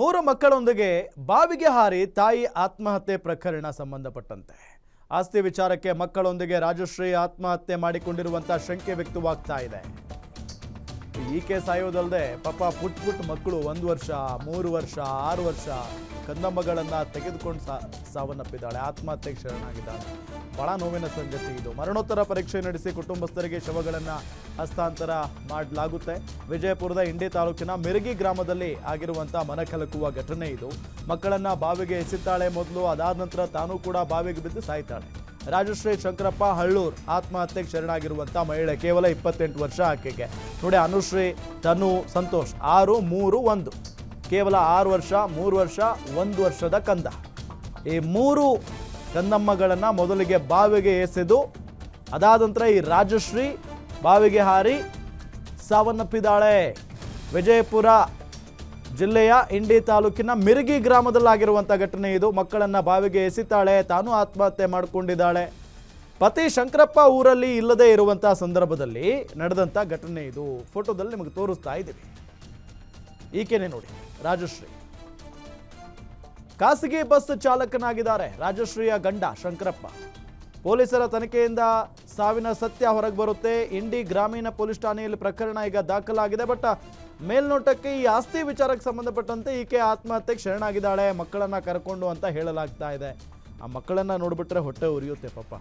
ಮೂರು ಮಕ್ಕಳೊಂದಿಗೆ ಬಾವಿಗೆ ಹಾರಿ ತಾಯಿ ಆತ್ಮಹತ್ಯೆ ಪ್ರಕರಣ ಸಂಬಂಧಪಟ್ಟಂತೆ ಆಸ್ತಿ ವಿಚಾರಕ್ಕೆ ಮಕ್ಕಳೊಂದಿಗೆ ರಾಜಶ್ರೀ ಆತ್ಮಹತ್ಯೆ ಮಾಡಿಕೊಂಡಿರುವಂತ ಶಂಕೆ ವ್ಯಕ್ತವಾಗ್ತಾ ಇದೆ. ಈಕೆ ಸಾಯೋದಲ್ಲದೆ ಪಾಪ ಪುಟ್ ಮಕ್ಕಳು 1 ವರ್ಷ 3 ವರ್ಷ 6 ವರ್ಷ ಕಂದಮ್ಮಗಳನ್ನ ತೆಗೆದುಕೊಂಡು ಸಾವನ್ನಪ್ಪಿದ್ದಾಳೆ. ಆತ್ಮಹತ್ಯೆಗೆ ಶರಣಾಗಿದ್ದಾಳೆ. ಬಹಳ ನೋವಿನ ಸಂಗತಿ ಇದು. ಮರಣೋತ್ತರ ಪರೀಕ್ಷೆ ನಡೆಸಿ ಕುಟುಂಬಸ್ಥರಿಗೆ ಶವಗಳನ್ನು ಹಸ್ತಾಂತರ ಮಾಡಲಾಗುತ್ತೆ. ವಿಜಯಪುರದ ಇಂಡಿ ತಾಲೂಕಿನ ಮಿರಗಿ ಗ್ರಾಮದಲ್ಲಿ ಆಗಿರುವಂಥ ಮನಕಲಕುವ ಘಟನೆ ಇದು. ಮಕ್ಕಳನ್ನ ಬಾವಿಗೆ ಎಸೆತಾಳೆ ಮೊದಲು, ಅದಾದ ನಂತರ ತಾನೂ ಕೂಡ ಬಾವಿಗೆ ಬಿದ್ದು ಸಾಯ್ತಾಳೆ. ರಾಜಶ್ರೀ ಶಂಕರಪ್ಪ ಹಳ್ಳೂರ್ ಆತ್ಮಹತ್ಯೆಗೆ ಶರಣಾಗಿರುವಂಥ ಮಹಿಳೆ. ಕೇವಲ 28 ವರ್ಷ ಆಕೆಗೆ. ನೋಡಿ, ಅನುಶ್ರೀ, ತನು, ಸಂತೋಷ್ 6, 3, 1. ಕೇವಲ 6 ವರ್ಷ, 3 ವರ್ಷ, 1 ವರ್ಷದ ಕಂದ. ಈ 3 ಕಂದಮ್ಮಗಳನ್ನು ಮೊದಲಿಗೆ ಬಾವಿಗೆ ಎಸೆದು ಅದಾದ ನಂತರ ಈ ರಾಜಶ್ರೀ ಬಾವಿಗೆ ಹಾರಿ ಸಾವನ್ನಪ್ಪಿದ್ದಾಳೆ. ವಿಜಯಪುರ ಜಿಲ್ಲೆಯ ಇಂಡಿ ತಾಲೂಕಿನ ಮಿರಗಿ ಗ್ರಾಮದಲ್ಲಾಗಿರುವಂಥ ಘಟನೆ ಇದು. ಮಕ್ಕಳನ್ನ ಬಾವಿಗೆ ಎಸಿತಾಳೆ, ತಾನೂ ಆತ್ಮಹತ್ಯೆ ಮಾಡಿಕೊಂಡಿದ್ದಾಳೆ. ಪತಿ ಶಂಕರಪ್ಪ ಊರಲ್ಲಿ ಇಲ್ಲದೆ ಇರುವಂಥ ಸಂದರ್ಭದಲ್ಲಿ ನಡೆದಂಥ ಘಟನೆ ಇದು. ಫೋಟೋದಲ್ಲಿ ನಿಮಗೆ ತೋರಿಸ್ತಾ ಇದ್ದೀವಿ. ಈಕೆನೆ ನೋಡಿ, ರಾಜಶ್ರೀ. ಖಾಸಗಿ ಬಸ್ ಚಾಲಕನಾಗಿದ್ದಾರೆ ರಾಜಶ್ರೀಯ ಗಂಡ ಶಂಕರಪ್ಪ. ಪೊಲೀಸರ ತನಿಖೆಯಿಂದ ಸಾವಿನ ಸತ್ಯ ಹೊರಗೆ ಬರುತ್ತೆ. ಇಂಡಿ ಗ್ರಾಮೀಣ ಪೊಲೀಸ್ ಠಾಣೆಯಲ್ಲಿ ಪ್ರಕರಣ ಈಗ ದಾಖಲಾಗಿದೆ. ಬಟ್ ಮೇಲ್ನೋಟಕ್ಕೆ ಈ ಆಸ್ತಿ ವಿಚಾರಕ್ಕೆ ಸಂಬಂಧಪಟ್ಟಂತೆ ಈಕೆ ಆತ್ಮಹತ್ಯೆಗೆ ಶರಣಾಗಿದ್ದಾಳೆ ಮಕ್ಕಳನ್ನ ಕರ್ಕೊಂಡು ಅಂತ ಹೇಳಲಾಗ್ತಾ ಇದೆ. ಆ ಮಕ್ಕಳನ್ನ ನೋಡ್ಬಿಟ್ರೆ ಹೊಟ್ಟೆ ಉರಿಯುತ್ತೆ ಪಾಪ.